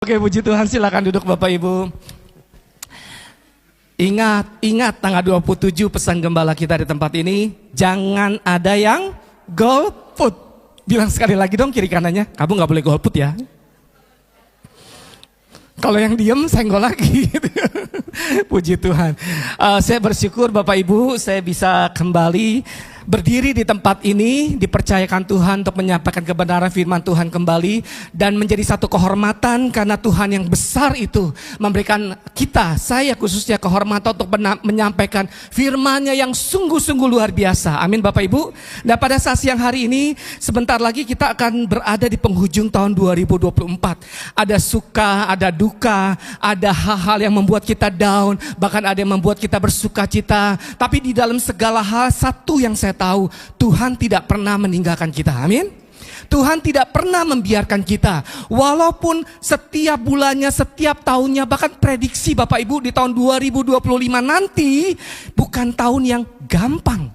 Oke, puji Tuhan, silakan duduk Bapak Ibu. Ingat tanggal 27 pesan gembala kita di tempat ini, jangan ada yang golput. Bilang sekali lagi dong kiri kanannya, kamu gak boleh golput ya. Kalau yang diem senggol lagi. Puji Tuhan. Saya bersyukur Bapak Ibu, saya bisa kembali berdiri di tempat ini, dipercayakan Tuhan untuk menyampaikan kebenaran firman Tuhan kembali, dan menjadi satu kehormatan karena Tuhan yang besar itu memberikan kita, saya khususnya kehormatan untuk menyampaikan firman-Nya yang sungguh-sungguh luar biasa. Amin Bapak Ibu. Dan pada saat siang hari ini, sebentar lagi kita akan berada di penghujung tahun 2024. Ada suka, ada duka, ada hal-hal yang membuat kita down, bahkan ada yang membuat kita bersuka cita. Tapi di dalam segala hal, satu yang saya tahu, Tuhan tidak pernah meninggalkan kita. Amin. Tuhan tidak pernah membiarkan kita. Walaupun setiap bulannya, setiap tahunnya, bahkan prediksi Bapak Ibu di tahun 2025 nanti bukan tahun yang gampang,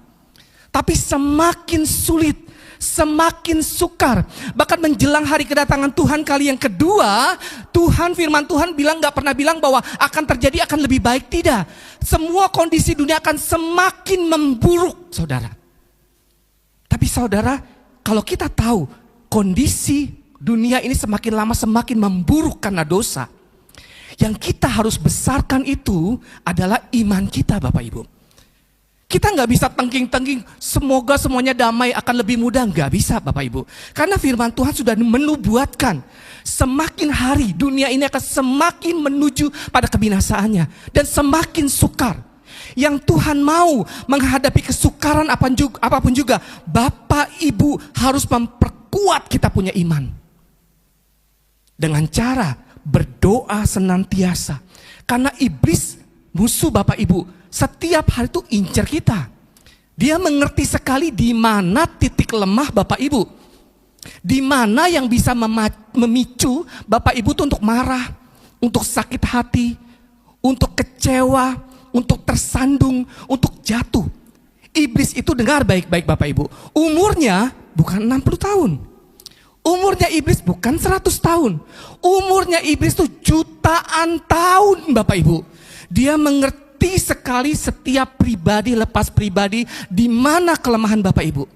tapi semakin sulit, semakin sukar. Bahkan menjelang hari kedatangan Tuhan kali yang kedua, firman Tuhan gak pernah bilang bahwa akan terjadi akan lebih baik. Tidak. Semua kondisi dunia akan semakin memburuk, saudara. Tapi saudara, kalau kita tahu kondisi dunia ini semakin lama semakin memburuk karena dosa, yang kita harus besarkan itu adalah iman kita Bapak Ibu. Kita gak bisa tengking-tengking, semoga semuanya damai akan lebih mudah. Gak bisa Bapak Ibu. Karena firman Tuhan sudah menubuatkan, semakin hari dunia ini akan semakin menuju pada kebinasaannya. Dan semakin sukar. Yang Tuhan mau menghadapi kesukaran apapun juga, Bapak Ibu harus memperkuat kita punya iman. Dengan cara berdoa senantiasa. Karena iblis, musuh Bapak Ibu, setiap hari itu incar kita. Dia mengerti sekali di mana titik lemah Bapak Ibu. Di mana yang bisa memicu Bapak Ibu itu untuk marah, untuk sakit hati, untuk kecewa, untuk tersandung, untuk jatuh. Iblis itu dengar baik-baik Bapak Ibu. Umurnya bukan 60 tahun. Umurnya iblis bukan 100 tahun. Umurnya iblis itu jutaan tahun Bapak Ibu. Dia mengerti sekali setiap pribadi lepas pribadi di mana kelemahan Bapak Ibu.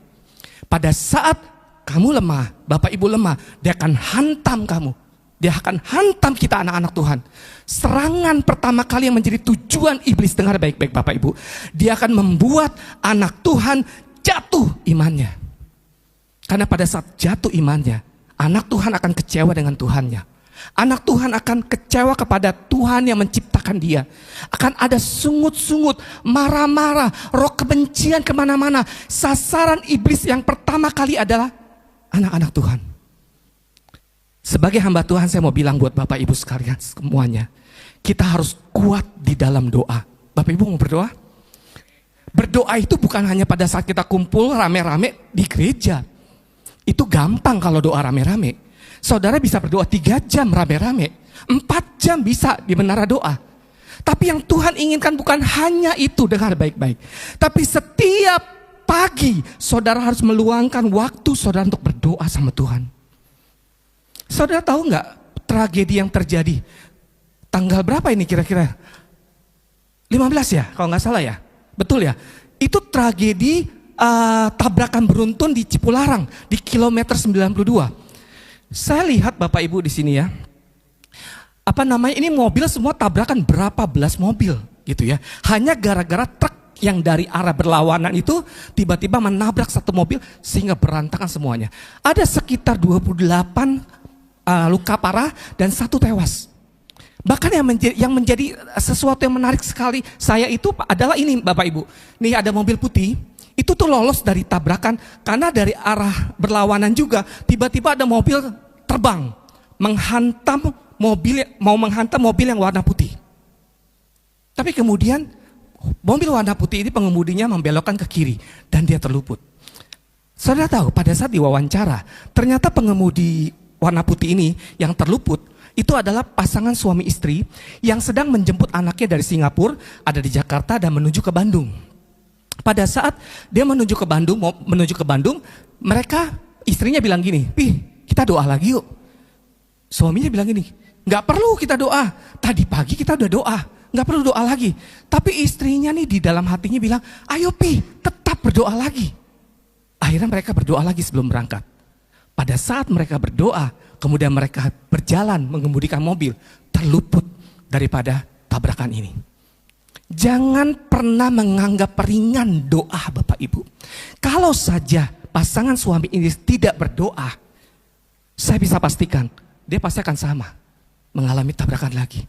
Pada saat kamu lemah, Bapak Ibu lemah, dia akan hantam kamu. Dia akan hantam kita anak-anak Tuhan. Serangan pertama kali yang menjadi tujuan iblis, dengar baik-baik Bapak Ibu, dia akan membuat anak Tuhan jatuh imannya. Karena pada saat jatuh imannya, anak Tuhan akan kecewa dengan Tuhannya. Anak Tuhan akan kecewa kepada Tuhan yang menciptakan dia. Akan ada sungut-sungut, marah-marah, roh kebencian kemana-mana. Sasaran iblis yang pertama kali adalah anak-anak Tuhan. Sebagai hamba Tuhan, saya mau bilang buat Bapak Ibu sekalian semuanya, kita harus kuat di dalam doa. Bapak Ibu mau berdoa? Berdoa itu bukan hanya pada saat kita kumpul rame-rame di gereja. Itu gampang kalau doa rame-rame. Saudara bisa berdoa 3 jam rame-rame, 4 jam bisa di menara doa. Tapi yang Tuhan inginkan bukan hanya itu, dengar baik-baik. Tapi setiap pagi saudara harus meluangkan waktu saudara untuk berdoa sama Tuhan. Saudara tahu nggak tragedi yang terjadi? Tanggal berapa ini kira-kira? 15 ya, kalau nggak salah ya. Betul ya? Itu tragedi tabrakan beruntun di Cipularang di kilometer 92. Saya lihat Bapak Ibu di sini ya. Ini mobil semua tabrakan berapa belas mobil gitu ya. Hanya gara-gara truk yang dari arah berlawanan itu tiba-tiba menabrak satu mobil sehingga berantakan semuanya. Ada sekitar 28 luka parah dan 1 tewas. Bahkan yang menjadi sesuatu yang menarik sekali saya itu adalah ini Bapak Ibu. Nih ada mobil putih, itu tuh lolos dari tabrakan karena dari arah berlawanan juga tiba-tiba ada mobil terbang menghantam mobil yang warna putih. Tapi kemudian mobil warna putih ini pengemudinya membelokkan ke kiri dan dia terluput. Saudara tahu pada saat diwawancara ternyata pengemudi warna putih ini yang terluput itu adalah pasangan suami istri yang sedang menjemput anaknya dari Singapura, ada di Jakarta dan menuju ke Bandung. Pada saat dia menuju ke Bandung, mereka istrinya bilang gini, "Pih, kita doa lagi yuk." Suaminya bilang gini, Nggak perlu kita doa. Tadi pagi kita udah doa, nggak perlu doa lagi. Tapi istrinya nih di dalam hatinya bilang, ayo Pi, tetap berdoa lagi. Akhirnya mereka berdoa lagi sebelum berangkat. Pada saat mereka berdoa, kemudian mereka berjalan mengemudikan mobil, terluput daripada tabrakan ini. Jangan pernah menganggap ringan doa Bapak Ibu. Kalau saja pasangan suami ini tidak berdoa, saya bisa pastikan dia pasti akan sama, mengalami tabrakan lagi.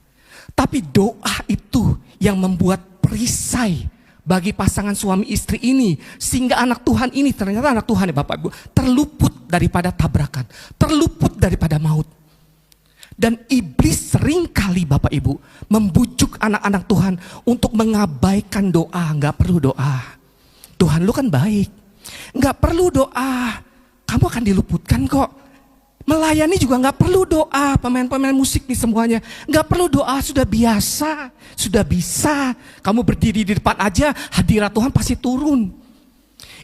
Tapi doa itu yang membuat perisai bagi pasangan suami istri ini, sehingga anak Tuhan ini, ternyata anak Tuhan ya Bapak Ibu, terluput daripada tabrakan, terluput daripada maut. Dan iblis seringkali Bapak Ibu membujuk anak-anak Tuhan untuk mengabaikan doa. Nggak perlu doa, Tuhan lu kan baik, nggak perlu doa, kamu akan diluputkan kok. Melayani juga nggak perlu doa, pemain-pemain musik nih semuanya nggak perlu doa, sudah biasa, sudah bisa. Kamu berdiri di depan aja, hadirat Tuhan pasti turun.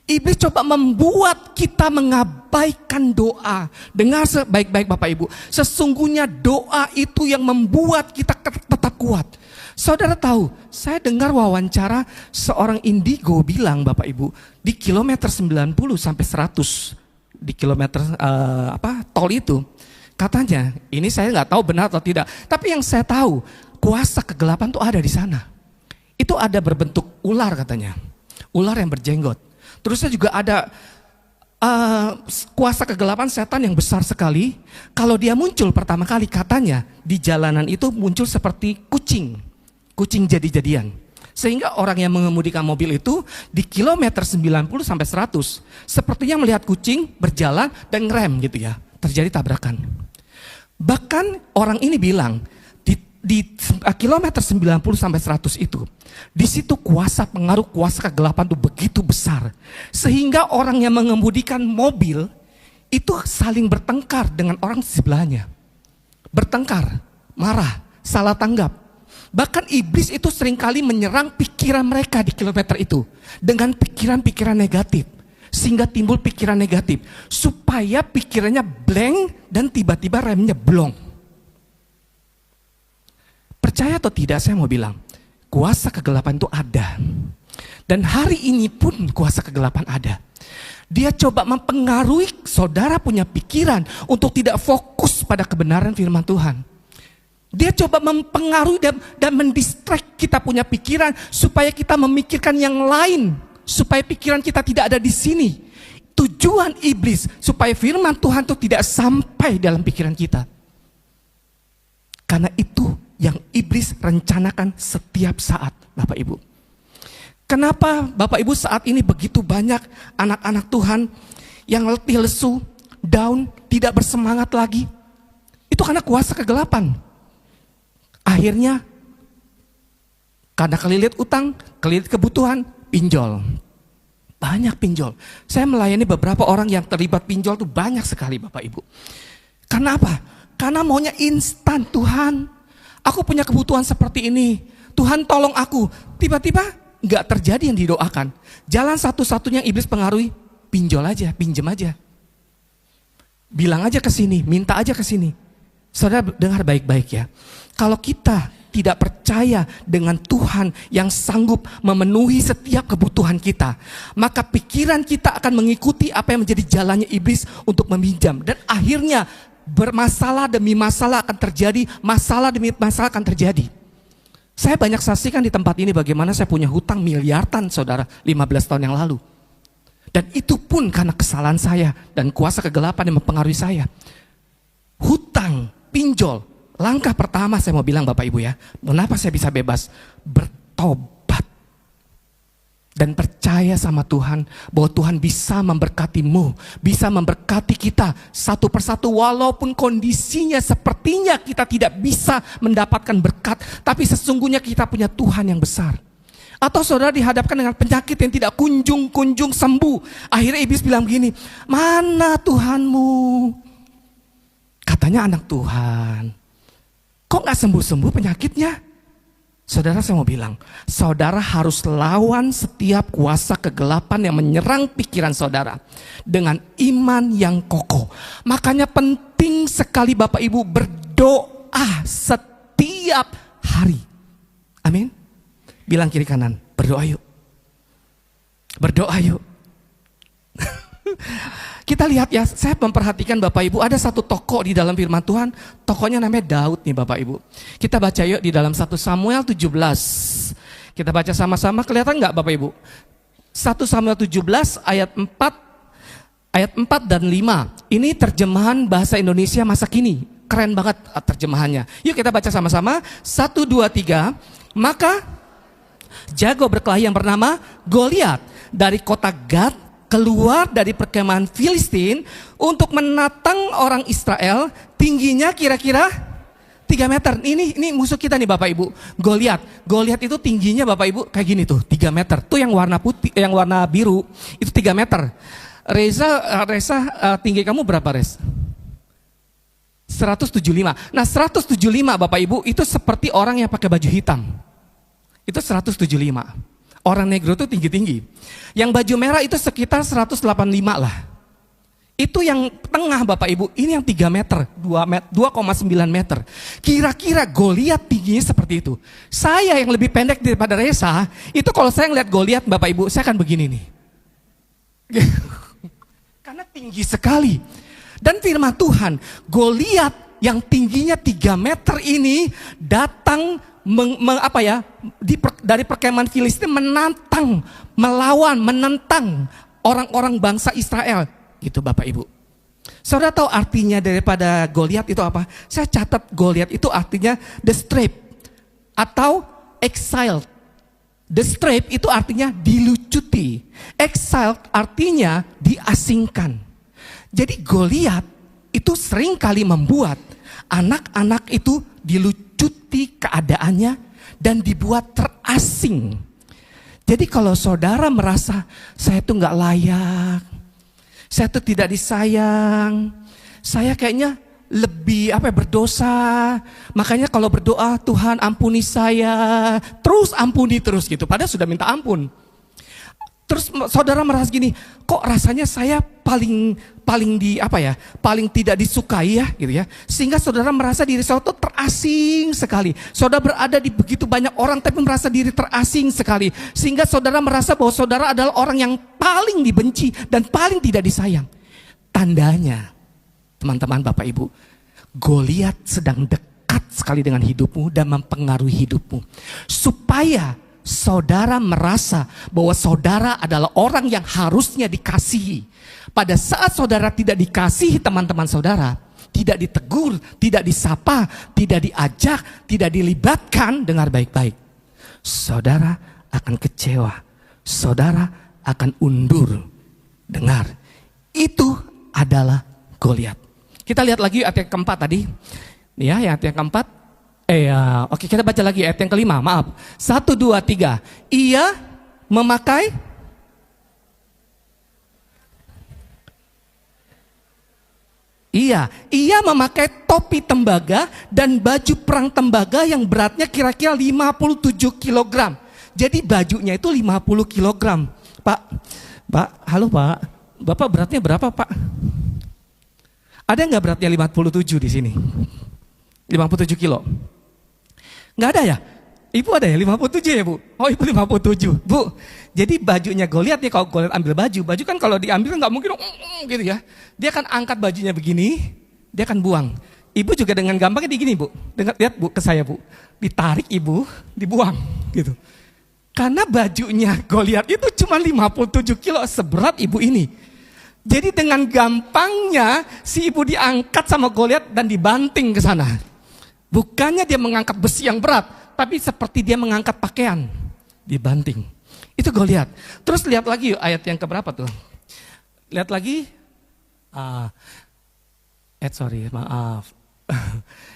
Iblis coba membuat kita mengabaikan doa. Dengar sebaik-baik Bapak Ibu, sesungguhnya doa itu yang membuat kita tetap kuat. Saudara tahu, saya dengar wawancara seorang indigo bilang Bapak Ibu, di kilometer 90 sampai 100 di kilometer tol itu, katanya, ini saya nggak tahu benar atau tidak, tapi yang saya tahu kuasa kegelapan tuh ada di sana. Itu ada berbentuk ular katanya, ular yang berjenggot. Terusnya juga ada kuasa kegelapan setan yang besar sekali. Kalau dia muncul pertama kali katanya di jalanan itu muncul seperti kucing jadi-jadian. Sehingga orang yang mengemudikan mobil itu di kilometer 90 sampai 100 sepertinya melihat kucing berjalan dan ngerem gitu ya. Terjadi tabrakan. Bahkan orang ini bilang di kilometer 90 sampai 100 itu, di situ kuasa pengaruh kuasa kegelapan itu begitu besar sehingga orang yang mengemudikan mobil itu saling bertengkar dengan orang di sebelahnya. Bertengkar, marah, salah tanggap. Bahkan iblis itu seringkali menyerang pikiran mereka di kilometer itu dengan pikiran-pikiran negatif, sehingga timbul pikiran negatif supaya pikirannya blank dan tiba-tiba remnya blong. Percaya atau tidak, saya mau bilang, kuasa kegelapan itu ada. Dan hari ini pun kuasa kegelapan ada. Dia coba mempengaruhi saudara punya pikiran untuk tidak fokus pada kebenaran firman Tuhan. Dia coba mempengaruhi dan mendistract kita punya pikiran supaya kita memikirkan yang lain. Supaya pikiran kita tidak ada di sini. Tujuan iblis supaya firman Tuhan itu tidak sampai dalam pikiran kita. Karena itu yang iblis rencanakan setiap saat, Bapak Ibu. Kenapa Bapak Ibu saat ini begitu banyak anak-anak Tuhan yang letih lesu, down, tidak bersemangat lagi? Itu karena kuasa kegelapan. Akhirnya karena kelilit utang, kelilit kebutuhan, pinjol. Banyak pinjol. Saya melayani beberapa orang yang terlibat pinjol itu banyak sekali Bapak Ibu. Karena apa? Karena maunya instan. Tuhan, aku punya kebutuhan seperti ini, Tuhan tolong aku. Tiba-tiba gak terjadi yang didoakan. Jalan satu-satunya yang iblis pengaruhi, pinjol aja, pinjem aja. Bilang aja ke sini, minta aja ke sini. Saudara dengar baik-baik ya. Kalau kita tidak percaya dengan Tuhan yang sanggup memenuhi setiap kebutuhan kita, maka pikiran kita akan mengikuti apa yang menjadi jalannya iblis untuk meminjam. Dan akhirnya bermasalah demi masalah akan terjadi, masalah demi masalah akan terjadi. Saya banyak saksikan di tempat ini bagaimana saya punya hutang miliaran saudara 15 tahun yang lalu. Dan itu pun karena kesalahan saya dan kuasa kegelapan yang mempengaruhi saya. Hutang, pinjol, langkah pertama saya mau bilang Bapak Ibu ya, kenapa saya bisa bebas? Bertobat. Dan percaya sama Tuhan bahwa Tuhan bisa memberkatimu, bisa memberkati kita satu persatu walaupun kondisinya sepertinya kita tidak bisa mendapatkan berkat, tapi sesungguhnya kita punya Tuhan yang besar. Atau saudara dihadapkan dengan penyakit yang tidak kunjung-kunjung sembuh. Akhirnya iblis bilang begini, mana Tuhanmu? Katanya anak Tuhan, kok gak sembuh-sembuh penyakitnya? Saudara saya mau bilang, saudara harus lawan setiap kuasa kegelapan yang menyerang pikiran saudara dengan iman yang kokoh. Makanya penting sekali Bapak Ibu berdoa berdoa setiap hari. Amin. Bilang kiri kanan, berdoa yuk. Berdoa yuk. Kita lihat ya, saya memperhatikan Bapak Ibu, ada satu tokoh di dalam firman Tuhan, tokohnya namanya Daud nih Bapak Ibu. Kita baca yuk di dalam 1 Samuel 17. Kita baca sama-sama, kelihatan nggak Bapak Ibu? 1 Samuel 17 ayat 4 dan 5. Ini terjemahan bahasa Indonesia masa kini. Keren banget terjemahannya. Yuk kita baca sama-sama. 1, 2, 3. Maka jago berkelahi yang bernama Goliat dari kota Gad keluar dari perkemahan Filistin untuk menatang orang Israel. Tingginya kira-kira 3 meter. Ini musuh kita nih Bapak Ibu. Goliat. Goliat itu tingginya Bapak Ibu kayak gini tuh, 3 meter. Tuh yang warna putih, yang warna biru itu 3 meter. Reza, tinggi kamu berapa, Rez? 175. Nah, 175 Bapak Ibu itu seperti orang yang pakai baju hitam. Itu 175. Orang negro itu tinggi-tinggi. Yang baju merah itu sekitar 185 lah. Itu yang tengah Bapak Ibu, ini yang 3 meter, 2,9 meter. Kira-kira Goliat tingginya seperti itu. Saya yang lebih pendek daripada Reza, itu kalau saya ngeliat Goliat Bapak Ibu, saya akan begini nih. Karena tinggi sekali. Dan firman Tuhan, Goliat yang tingginya 3 meter ini datang dari perkemahan Filistin menantang, melawan, menentang orang-orang bangsa Israel. Gitu Bapak Ibu. Saudara tahu artinya daripada Goliat itu apa? Saya catat Goliat itu artinya the stripe atau exiled. The stripe itu artinya dilucuti. Exiled artinya diasingkan. Jadi Goliat itu sering kali membuat anak-anak itu dilucuti keadaannya dan dibuat terasing. Jadi kalau saudara merasa saya tuh nggak layak, saya tuh tidak disayang, saya kayaknya lebih berdosa, makanya kalau berdoa Tuhan ampuni saya, terus ampuni terus gitu, padahal sudah minta ampun. Terus saudara merasa gini, kok rasanya saya paling tidak disukai ya gitu ya. Sehingga saudara merasa diri saudara terasing sekali. Saudara berada di begitu banyak orang tapi merasa diri terasing sekali. Sehingga saudara merasa bahwa saudara adalah orang yang paling dibenci dan paling tidak disayang. Tandanya, teman-teman Bapak Ibu, Goliat sedang dekat sekali dengan hidupmu dan mempengaruhi hidupmu. Supaya saudara merasa bahwa saudara adalah orang yang harusnya dikasihi. Pada saat saudara tidak dikasihi teman-teman saudara, tidak ditegur, tidak disapa, tidak diajak, tidak dilibatkan dengan baik-baik, saudara akan kecewa, saudara akan undur. Dengar, itu adalah Goliat. Kita lihat lagi ayat yang keempat tadi. Ya, ayat yang keempat. Oke, kita baca lagi ayat yang kelima, maaf. 1, 2, 3. Ia memakai topi tembaga dan baju perang tembaga yang beratnya kira-kira 57 kg. Jadi bajunya itu 50 kg. Pak, halo Pak. Bapak beratnya berapa Pak? Ada nggak beratnya 57 di sini? 57 kilo. Nggak ada ya? Ibu ada ya 57 ya Bu? Oh ibu 57 Bu. Jadi bajunya Goliat nih, kalau Goliat ambil baju kan kalau diambil nggak mungkin gitu ya. Dia akan angkat bajunya begini, dia akan buang. Ibu juga dengan gampangnya digini Bu. Lihat Bu ke saya Bu. Ditarik ibu, dibuang gitu. Karena bajunya Goliat itu cuma 57 kilo, seberat ibu ini. Jadi dengan gampangnya si ibu diangkat sama Goliat dan dibanting ke sana. Bukannya dia mengangkat besi yang berat, tapi seperti dia mengangkat pakaian, dibanting. Itu Goliat. Terus lihat lagi yuk, ayat yang keberapa tuh? Lihat lagi. Maaf.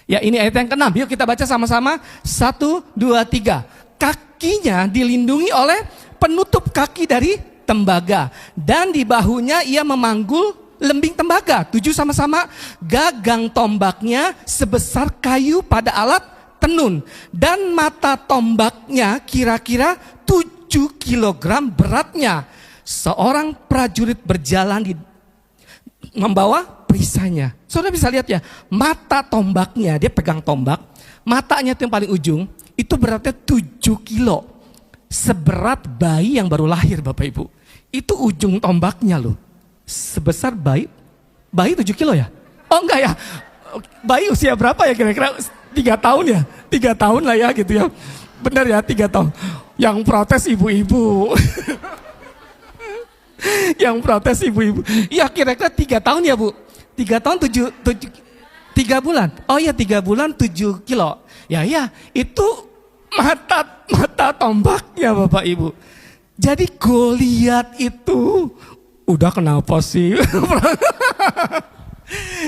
Ya ini ayat yang ke-6. Yuk kita baca sama-sama. 1, 2, 3. Kakinya dilindungi oleh penutup kaki dari tembaga, dan di bahunya ia memanggul lembing tembaga. 7 sama-sama. Gagang tombaknya sebesar kayu pada alat tenun, dan mata tombaknya kira-kira 7 kilogram beratnya. Seorang prajurit berjalan membawa perisainya. Saudara bisa lihat ya, mata tombaknya, dia pegang tombak, matanya itu yang paling ujung, itu beratnya 7 kilo. Seberat bayi yang baru lahir Bapak Ibu. Itu ujung tombaknya loh. Sebesar bayi 7 kilo ya? Oh enggak ya, bayi usia berapa ya kira-kira? 3 tahun ya? 3 tahun lah ya gitu ya. Benar ya 3 tahun. Yang protes ibu-ibu. Yang protes ibu-ibu. Ya kira-kira 3 tahun ya Bu? 3 tahun 3 bulan. Oh ya 3 bulan 7 kilo. Ya itu mata tombaknya Bapak Ibu. Jadi Goliat itu udah kenapa sih?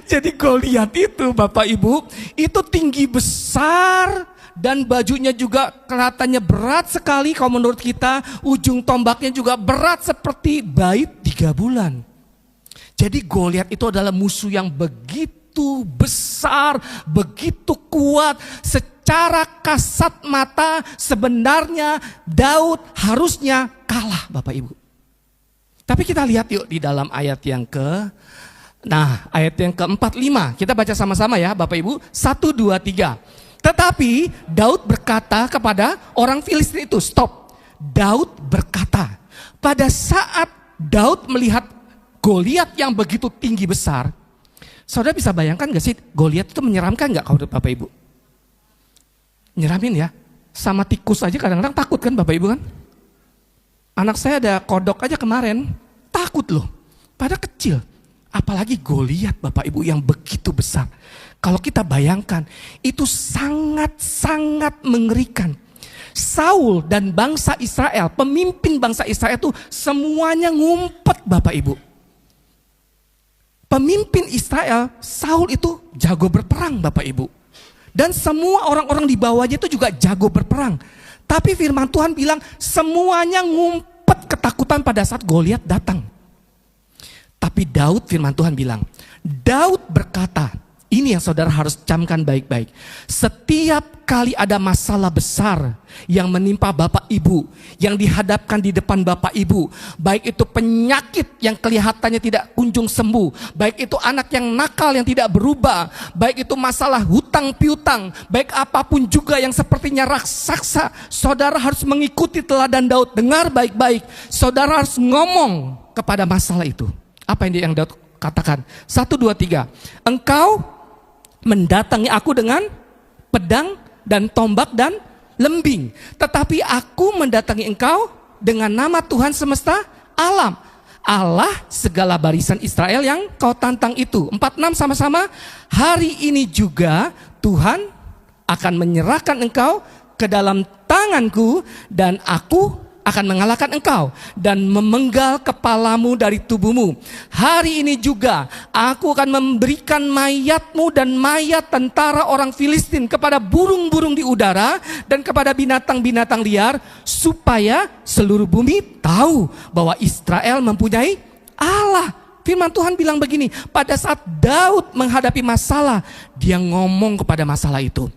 Jadi Goliat itu Bapak Ibu itu tinggi besar dan bajunya juga kelihatannya berat sekali. Kalau menurut kita ujung tombaknya juga berat seperti bayi 3 bulan. Jadi Goliat itu adalah musuh yang begitu besar, begitu kuat. Secara kasat mata sebenarnya Daud harusnya kalah Bapak Ibu. Tapi kita lihat yuk di dalam ayat yang ayat yang ke-45. Kita baca sama-sama ya Bapak Ibu. 1, 2, 3. Tetapi Daud berkata kepada orang Filistin itu, stop. Daud berkata, pada saat Daud melihat Goliat yang begitu tinggi besar, saudara bisa bayangkan gak sih Goliat itu menyeramkan gak kalau Bapak Ibu? Nyeramin ya. Sama tikus aja kadang-kadang takut kan Bapak Ibu kan? Anak saya ada kodok aja kemarin, takut loh. Pada kecil. Apalagi Goliat Bapak Ibu yang begitu besar. Kalau kita bayangkan, itu sangat-sangat mengerikan. Saul dan bangsa Israel, pemimpin bangsa Israel itu semuanya ngumpet Bapak Ibu. Pemimpin Israel, Saul itu jago berperang Bapak Ibu. Dan semua orang-orang di bawahnya itu juga jago berperang. Tapi firman Tuhan bilang semuanya ngumpet ketakutan pada saat Goliat datang. Tapi Daud, firman Tuhan bilang, Daud berkata, ini yang saudara harus camkan baik-baik. Setiap kali ada masalah besar yang menimpa Bapak Ibu, yang dihadapkan di depan Bapak Ibu, baik itu penyakit yang kelihatannya tidak kunjung sembuh, baik itu anak yang nakal yang tidak berubah, baik itu masalah hutang piutang, baik apapun juga yang sepertinya raksasa, saudara harus mengikuti teladan Daud. Dengar baik-baik, saudara harus ngomong kepada masalah itu. Apa yang Daud katakan? 1, 2, 3. Engkau mendatangi aku dengan pedang dan tombak dan lembing. Tetapi aku mendatangi engkau dengan nama Tuhan semesta alam. Allah segala barisan Israel yang kau tantang itu. 4, 6 sama-sama. Hari ini juga Tuhan akan menyerahkan engkau ke dalam tanganku dan aku akan mengalahkan engkau dan memenggal kepalamu dari tubuhmu. Hari ini juga aku akan memberikan mayatmu dan mayat tentara orang Filistin kepada burung-burung di udara dan kepada binatang-binatang liar, supaya seluruh bumi tahu bahwa Israel mempunyai Allah. Firman Tuhan bilang begini, pada saat Daud menghadapi masalah, dia ngomong kepada masalah itu.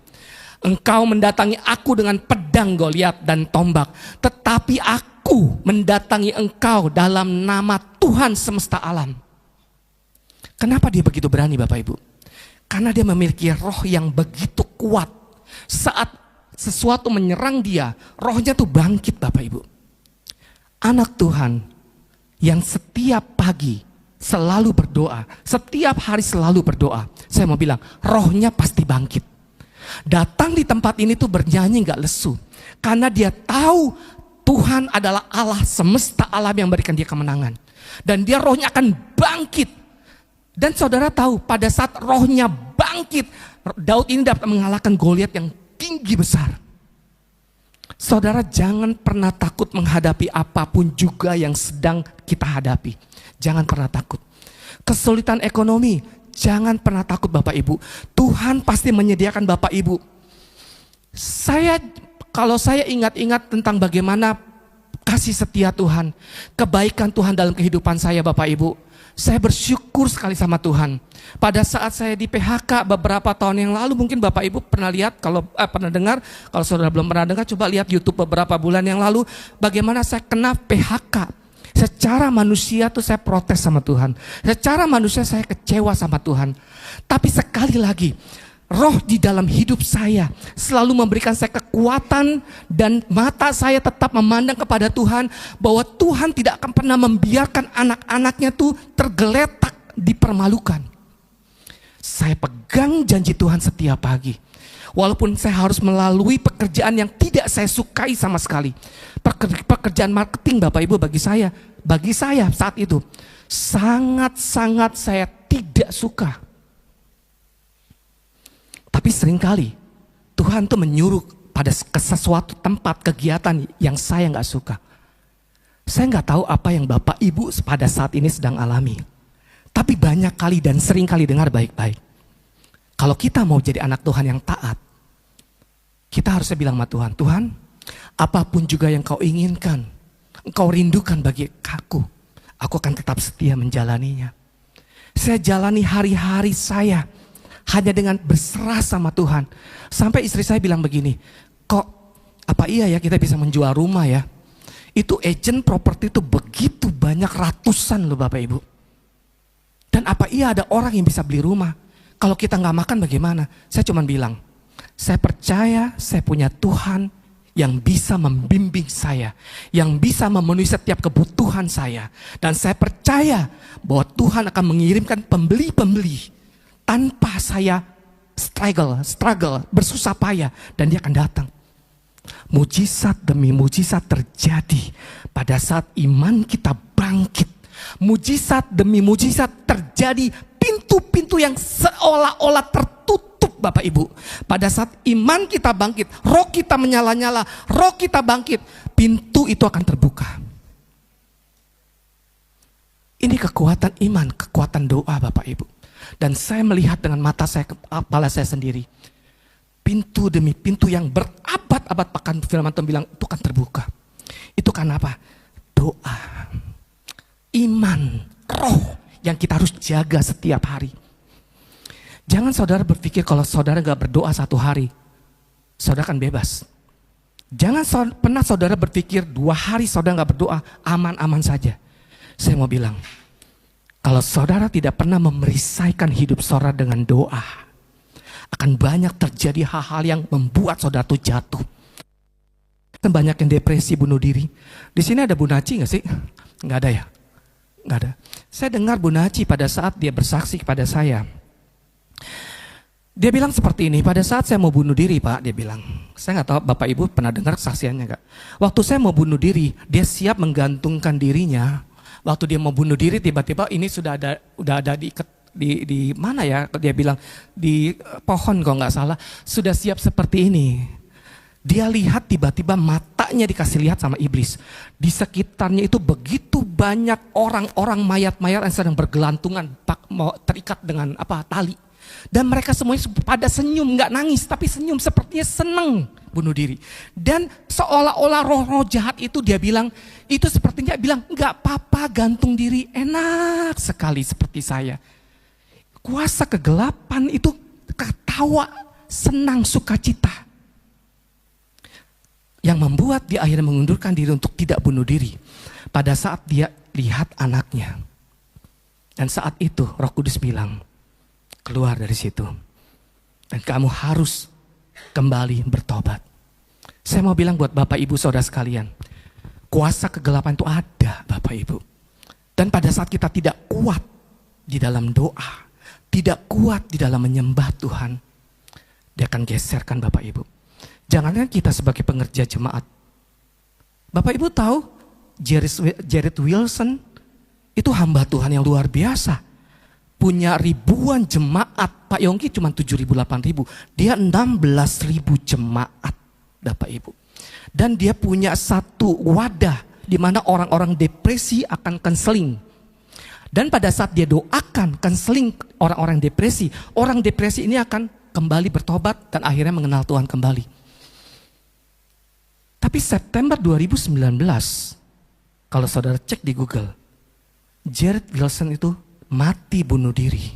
Engkau mendatangi aku dengan pedang Goliat dan tombak, tetapi aku mendatangi engkau dalam nama Tuhan semesta alam. Kenapa dia begitu berani Bapak Ibu? Karena dia memiliki roh yang begitu kuat. Saat sesuatu menyerang dia, rohnya tuh bangkit Bapak Ibu. Anak Tuhan yang setiap pagi selalu berdoa, setiap hari selalu berdoa, saya mau bilang rohnya pasti bangkit. Datang di tempat ini tuh bernyanyi gak lesu. Karena dia tahu Tuhan adalah Allah semesta alam yang memberikan dia kemenangan. Dan dia rohnya akan bangkit. Dan saudara tahu pada saat rohnya bangkit, Daud ini dapat mengalahkan Goliat yang tinggi besar. Saudara jangan pernah takut menghadapi apapun juga yang sedang kita hadapi. Jangan pernah takut. Kesulitan ekonomi, jangan pernah takut Bapak Ibu. Tuhan pasti menyediakan Bapak Ibu. Kalau saya ingat-ingat tentang bagaimana kasih setia Tuhan, kebaikan Tuhan dalam kehidupan saya Bapak Ibu, saya bersyukur sekali sama Tuhan. Pada saat saya di PHK beberapa tahun yang lalu, mungkin Bapak Ibu pernah lihat, kalau pernah dengar, kalau saudara belum pernah dengar, coba lihat YouTube beberapa bulan yang lalu, bagaimana saya kena PHK. Secara manusia tuh saya protes sama Tuhan. Secara manusia saya kecewa sama Tuhan. Tapi sekali lagi, Roh di dalam hidup saya selalu memberikan saya kekuatan dan mata saya tetap memandang kepada Tuhan, bahwa Tuhan tidak akan pernah membiarkan anak-anaknya tuh tergeletak, dipermalukan. Saya pegang janji Tuhan setiap pagi. Walaupun saya harus melalui pekerjaan yang tidak saya sukai sama sekali. Pekerjaan marketing Bapak Ibu bagi saya saat itu sangat-sangat saya tidak suka. Tapi seringkali Tuhan tuh menyuruh pada sesuatu tempat kegiatan yang saya nggak suka. Saya nggak tahu apa yang Bapak Ibu pada saat ini sedang alami. Tapi banyak kali dan sering kali dengar baik-baik. Kalau kita mau jadi anak Tuhan yang taat, kita harusnya bilang sama Tuhan, Tuhan, apapun juga yang kau inginkan, engkau rindukan bagi aku akan tetap setia menjalaninya. Saya jalani hari-hari saya hanya dengan berserah sama Tuhan. Sampai istri saya bilang begini, kok apa iya ya kita bisa menjual rumah ya? Itu agent properti itu begitu banyak, ratusan loh Bapak Ibu. Dan apa iya ada orang yang bisa beli rumah? Kalau kita nggak makan bagaimana? Saya cuma bilang, saya percaya saya punya Tuhan yang bisa membimbing saya, yang bisa memenuhi setiap kebutuhan saya. Dan saya percaya bahwa Tuhan akan mengirimkan pembeli-pembeli tanpa saya struggle, bersusah payah, dan dia akan datang. Mujizat demi mujizat terjadi pada saat iman kita bangkit. Mujizat demi mujizat terjadi, pintu-pintu yang seolah-olah tertutup Bapak Ibu. Pada saat iman kita bangkit, roh kita menyala-nyala, roh kita bangkit, pintu itu akan terbuka. Ini kekuatan iman, kekuatan doa Bapak Ibu. Dan saya melihat dengan mata saya, kepala saya sendiri. Pintu demi pintu yang berabad-abad, bahkan firman Tuhan bilang itu akan terbuka. Itu karena apa? Doa, iman, roh yang kita harus jaga setiap hari. Jangan saudara berpikir kalau saudara gak berdoa satu hari, saudara akan bebas. Jangan pernah saudara berpikir 2 hari saudara gak berdoa, aman-aman saja. Saya mau bilang, kalau saudara tidak pernah memerisaikan hidup saudara dengan doa, akan banyak terjadi hal-hal yang membuat saudara tuh jatuh. Banyak yang depresi, bunuh diri. Di sini ada Bu Naci nggak sih? Nggak ada ya? Nggak ada. Saya dengar Bu Naci pada saat dia bersaksi kepada saya. Dia bilang seperti ini, pada saat saya mau bunuh diri Pak, dia bilang. Saya nggak tahu Bapak Ibu pernah dengar kesaksiannya nggak? Waktu saya mau bunuh diri, dia siap menggantungkan dirinya. Waktu dia mau bunuh diri, tiba-tiba ini udah ada di mana ya? Dia bilang di pohon kalau nggak salah, sudah siap seperti ini. Dia lihat tiba-tiba matanya dikasih lihat sama iblis. Di sekitarnya itu begitu banyak orang-orang mayat-mayat yang sedang bergelantungan, terikat dengan tali. Dan mereka semuanya pada senyum, nggak nangis, tapi senyum sepertinya senang bunuh diri. Dan seolah-olah roh-roh jahat itu dia bilang, itu sepertinya bilang, nggak apa-apa gantung diri, enak sekali seperti saya. Kuasa kegelapan itu ketawa, senang, sukacita. Yang membuat dia akhirnya mengundurkan diri untuk tidak bunuh diri. Pada saat dia lihat anaknya. Dan saat itu Roh Kudus bilang, keluar dari situ. Dan kamu harus kembali bertobat. Saya mau bilang buat Bapak Ibu Saudara sekalian, kuasa kegelapan itu ada Bapak Ibu. Dan pada saat kita tidak kuat di dalam doa, tidak kuat di dalam menyembah Tuhan, dia akan geserkan Bapak Ibu. Jangankan kita sebagai pengerja jemaat. Bapak Ibu tahu Jared Wilson itu hamba Tuhan yang luar biasa. Punya ribuan jemaat. Pak Yongki cuma 7.000, 8.000. Dia 16.000 jemaat Bapak Ibu. Dan dia punya satu wadah di mana orang-orang depresi akan konseling. Dan pada saat dia doakan konseling orang-orang depresi, orang depresi ini akan kembali bertobat dan akhirnya mengenal Tuhan kembali. Tapi September 2019, kalau saudara cek di Google, Jared Wilson itu mati bunuh diri.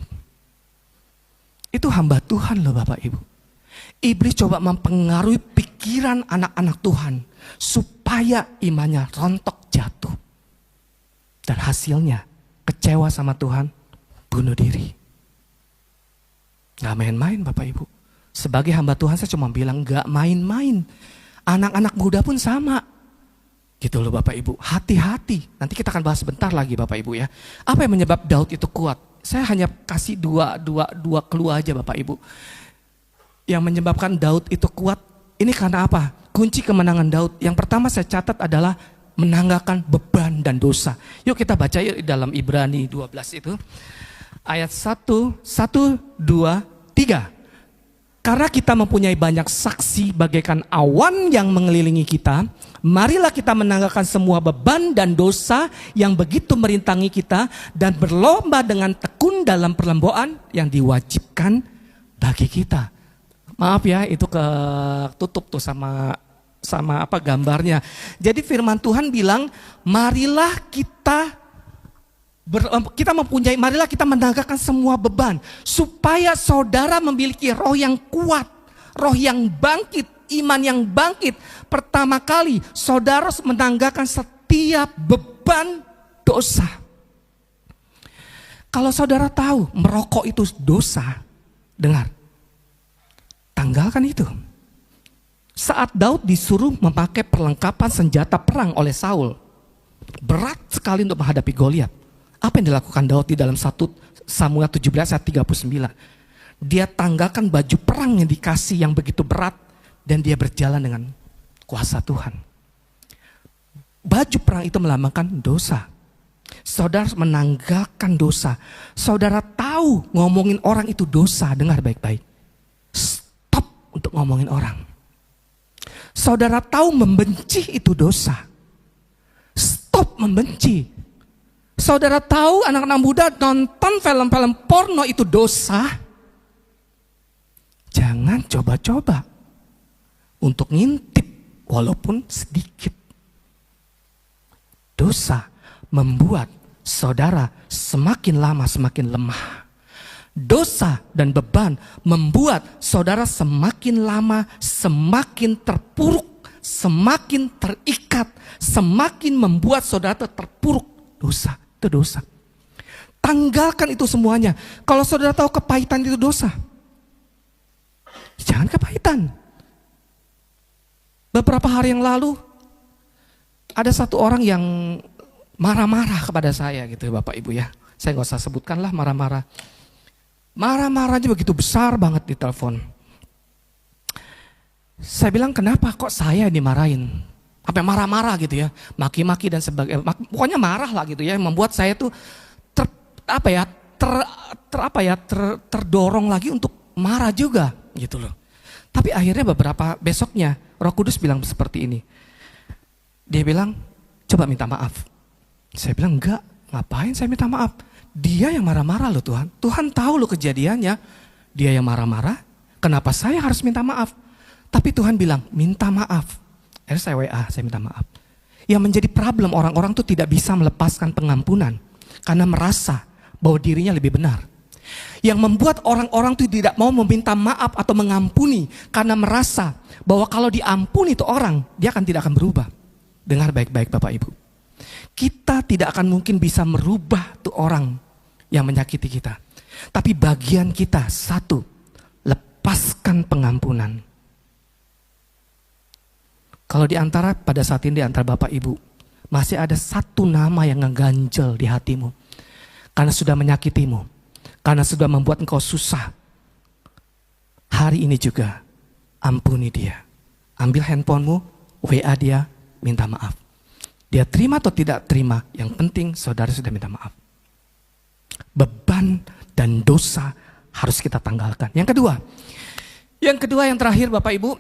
Itu hamba Tuhan loh Bapak Ibu. Iblis coba mempengaruhi pikiran anak-anak Tuhan supaya imannya rontok jatuh. Dan hasilnya, kecewa sama Tuhan, bunuh diri. Gak main-main Bapak Ibu. Sebagai hamba Tuhan saya cuma bilang gak main-main. Anak-anak muda pun sama. Gitu loh Bapak Ibu, hati-hati. Nanti kita akan bahas sebentar lagi Bapak Ibu ya. Apa yang menyebab Daud itu kuat? Saya hanya kasih dua clue aja Bapak Ibu. Yang menyebabkan Daud itu kuat, ini karena apa? Kunci kemenangan Daud, yang pertama saya catat adalah menanggalkan beban dan dosa. Yuk kita baca yuk dalam Ibrani 12 itu. Ayat 1, 2, 3. Karena kita mempunyai banyak saksi bagaikan awan yang mengelilingi kita, marilah kita menanggalkan semua beban dan dosa yang begitu merintangi kita dan berlomba dengan tekun dalam perlombaan yang diwajibkan bagi kita. Maaf ya, itu ketutup tuh sama apa gambarnya. Jadi firman Tuhan bilang, marilah marilah kita menanggalkan semua beban supaya saudara memiliki roh yang kuat, roh yang bangkit, iman yang bangkit. Pertama kali saudara menanggalkan setiap beban dosa. Kalau saudara tahu merokok itu dosa, dengar, tanggalkan itu. Saat Daud disuruh memakai perlengkapan senjata perang oleh Saul, berat sekali untuk menghadapi Goliat. Apa yang dilakukan Daud di dalam 1 Samuel 17 ayat 39? Dia tanggalkan baju perang yang dikasih yang begitu berat dan dia berjalan dengan kuasa Tuhan. Baju perang itu melambangkan dosa. Saudara menanggalkan dosa. Saudara tahu ngomongin orang itu dosa, dengar baik-baik. Stop untuk ngomongin orang. Saudara tahu membenci itu dosa. Stop membenci. Saudara tahu anak-anak muda nonton film-film porno itu dosa. Jangan coba-coba untuk ngintip walaupun sedikit. Dosa membuat saudara semakin lama semakin lemah. Dosa dan beban membuat saudara semakin lama semakin terpuruk, semakin terikat, semakin membuat saudara terpuruk. Dosa, itu dosa. Tanggalkan itu semuanya. Kalau saudara tahu kepahitan itu dosa, jangan kepahitan. Beberapa hari yang lalu ada satu orang yang marah-marah kepada saya gitu Bapak Ibu ya. Saya gak usah sebutkan lah marah-marah. Marah-marahnya begitu besar banget di telepon. Saya bilang kenapa kok saya dimarahin? Sampai marah-marah gitu ya, maki-maki dan sebagainya. Pokoknya marah lah gitu ya, membuat saya tuh terdorong lagi untuk marah juga gitu loh. Tapi akhirnya beberapa besoknya Roh Kudus bilang seperti ini. Dia bilang, coba minta maaf. Saya bilang enggak, ngapain saya minta maaf? Dia yang marah-marah loh Tuhan. Tuhan tahu loh kejadiannya. Dia yang marah-marah, kenapa saya harus minta maaf? Tapi Tuhan bilang, minta maaf. Akhirnya saya WA, saya minta maaf. Yang menjadi problem orang-orang tuh tidak bisa melepaskan pengampunan. Karena merasa bahwa dirinya lebih benar. Yang membuat orang-orang tuh tidak mau meminta maaf atau mengampuni. Karena merasa bahwa kalau diampuni itu orang, dia tidak akan berubah. Dengar baik-baik Bapak Ibu. Kita tidak akan mungkin bisa merubah tuh orang yang menyakiti kita. Tapi bagian kita satu, lepaskan pengampunan. Kalau pada saat ini di antara Bapak Ibu, masih ada satu nama yang ngeganjel di hatimu. Karena sudah menyakitimu. Karena sudah membuat engkau susah. Hari ini juga, ampuni dia. Ambil handphonemu, WA dia, minta maaf. Dia terima atau tidak terima, yang penting saudara sudah minta maaf. Beban dan dosa harus kita tanggalkan. Yang kedua yang terakhir Bapak Ibu,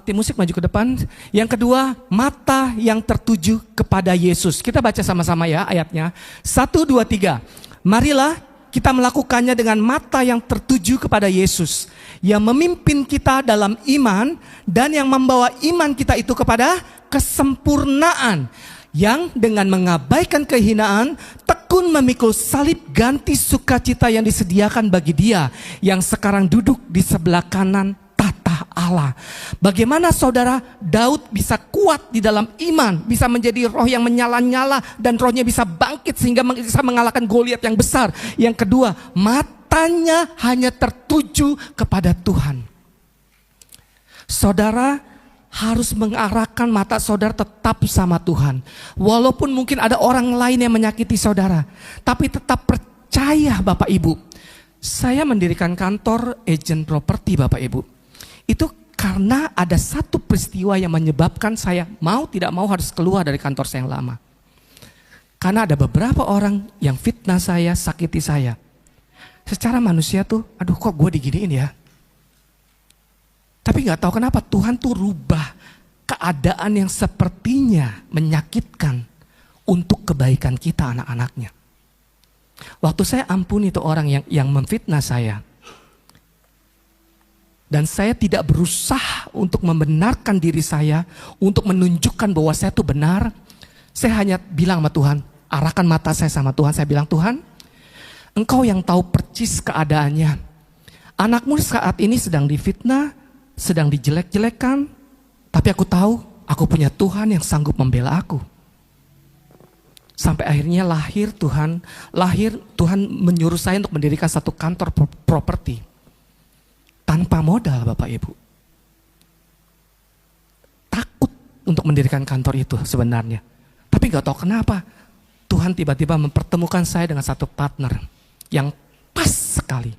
tim musik maju ke depan. Yang kedua, mata yang tertuju kepada Yesus. Kita baca sama-sama ya ayatnya. 1, 2, 3. Marilah kita melakukannya dengan mata yang tertuju kepada Yesus, yang memimpin kita dalam iman dan yang membawa iman kita itu kepada kesempurnaan, yang dengan mengabaikan kehinaan tekun memikul salib ganti sukacita yang disediakan bagi Dia yang sekarang duduk di sebelah kanan tahta perintah Allah. Bagaimana saudara Daud bisa kuat di dalam iman, bisa menjadi roh yang menyala-nyala dan rohnya bisa bangkit sehingga bisa mengalahkan Goliat yang besar. Yang kedua, matanya hanya tertuju kepada Tuhan. Saudara harus mengarahkan mata saudara tetap sama Tuhan. Walaupun mungkin ada orang lain yang menyakiti saudara, tapi tetap percaya Bapak Ibu. Saya mendirikan kantor agen properti Bapak Ibu. Itu karena ada satu peristiwa yang menyebabkan saya mau tidak mau harus keluar dari kantor saya yang lama. Karena ada beberapa orang yang fitnah saya, sakiti saya. Secara manusia tuh, aduh kok gue diginiin ya. Tapi gak tahu kenapa Tuhan tuh rubah keadaan yang sepertinya menyakitkan untuk kebaikan kita anak-anaknya. Waktu saya ampuni itu orang yang memfitnah saya. Dan saya tidak berusaha untuk membenarkan diri saya, untuk menunjukkan bahwa saya itu benar. Saya hanya bilang sama Tuhan, arahkan mata saya sama Tuhan. Saya bilang, Tuhan, Engkau yang tahu percis keadaannya. Anakmu saat ini sedang difitnah, sedang dijelek-jelekan, tapi aku tahu aku punya Tuhan yang sanggup membela aku. Sampai akhirnya lahir Tuhan menyuruh saya untuk mendirikan satu kantor properti. Tanpa modal Bapak Ibu. Takut untuk mendirikan kantor itu sebenarnya. Tapi gak tahu kenapa Tuhan tiba-tiba mempertemukan saya dengan satu partner yang pas sekali.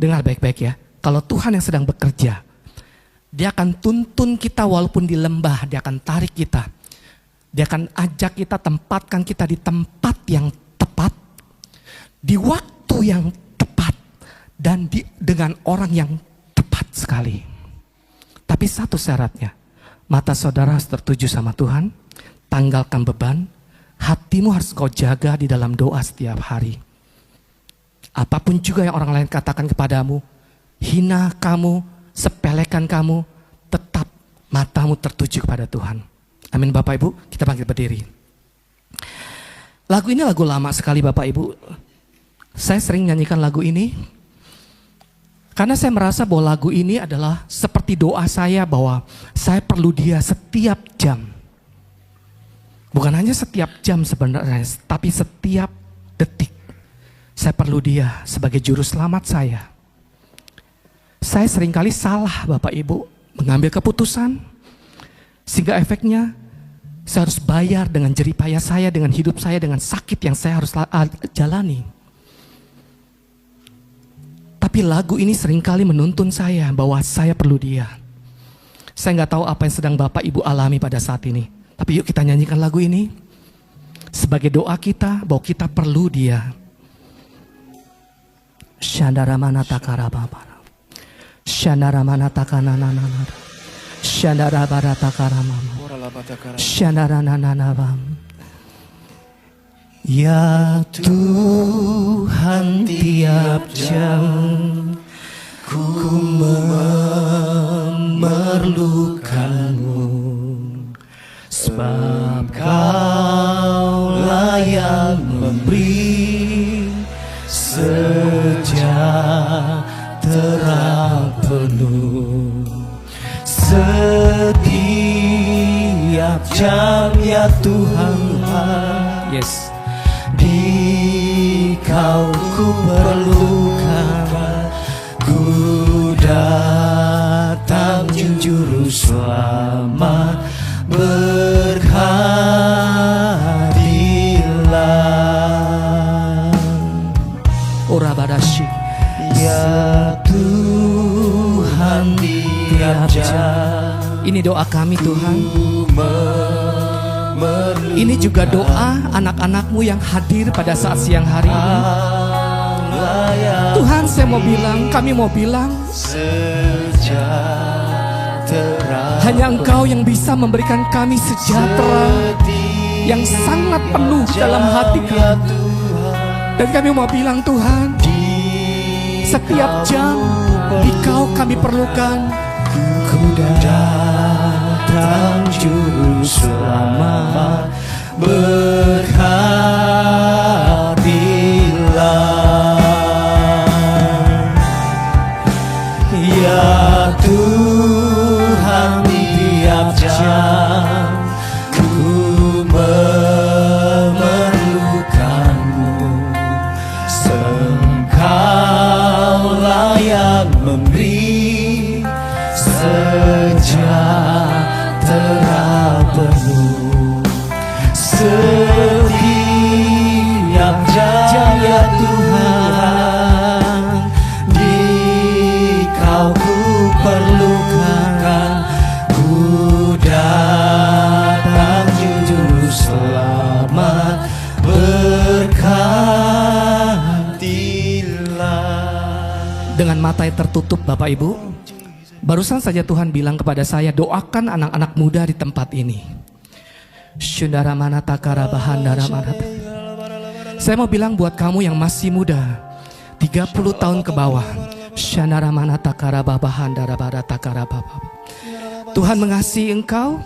Dengar baik-baik ya, kalau Tuhan yang sedang bekerja, Dia akan tuntun kita walaupun di lembah, Dia akan tarik kita. Dia akan ajak kita, tempatkan kita di tempat yang tepat, di waktu yang tepat, dan dengan orang yang tepat sekali. Tapi satu syaratnya, mata saudara harus tertuju sama Tuhan, tanggalkan beban, hatimu harus kau jaga di dalam doa setiap hari. Apapun juga yang orang lain katakan kepadamu, hina kamu, sepelekan kamu, tetap matamu tertuju kepada Tuhan. Amin Bapak Ibu, kita bangkit berdiri. Lagu ini lagu lama sekali Bapak Ibu. Saya sering nyanyikan lagu ini karena saya merasa bahwa lagu ini adalah seperti doa saya bahwa saya perlu Dia setiap jam. Bukan hanya setiap jam sebenarnya, tapi setiap detik. Saya perlu Dia sebagai juru selamat saya. Saya seringkali salah Bapak Ibu mengambil keputusan, sehingga efeknya saya harus bayar dengan jeripaya saya, dengan hidup saya, dengan sakit yang saya harus jalani. Tapi lagu ini seringkali menuntun saya bahwa saya perlu Dia. Saya gak tahu apa yang sedang Bapak Ibu alami pada saat ini, tapi yuk kita nyanyikan lagu ini sebagai doa kita bahwa kita perlu Dia. Shandaramana takarababara. Shandaramana takananana. Shandarabara takaramama. Shandaranananabam. Ya Tuhan, tiap jam ku memerlukan-Mu, sebab Kaulah yang memberi sejahtera penuh. Setiap jam ya Tuhan, yes, di Kau ku perlukan. Ku datang juru selamat, berhadilah. Ora badashi. Ya Tuhan, tiap jam. Ini doa kami Tuhan. Ini juga doa anak-anak-Mu yang hadir pada saat siang hari ini. Tuhan, saya mau bilang, kami mau bilang, hanya Engkau yang bisa memberikan kami sejahtera yang sangat penuh dalam hati kami. Dan kami mau bilang Tuhan, setiap jam di Kau kami perlukan. Ku datang juru selamat, berhadilah. Ya Tuhan, mata tertutup Bapak Ibu. Barusan saja Tuhan bilang kepada saya, doakan anak-anak muda di tempat ini. Syundara manata karabahandara manata. Saya mau bilang buat kamu yang masih muda, 30 tahun ke bawah, Syandara manata karababahandara barata karababa. Tuhan mengasihi engkau.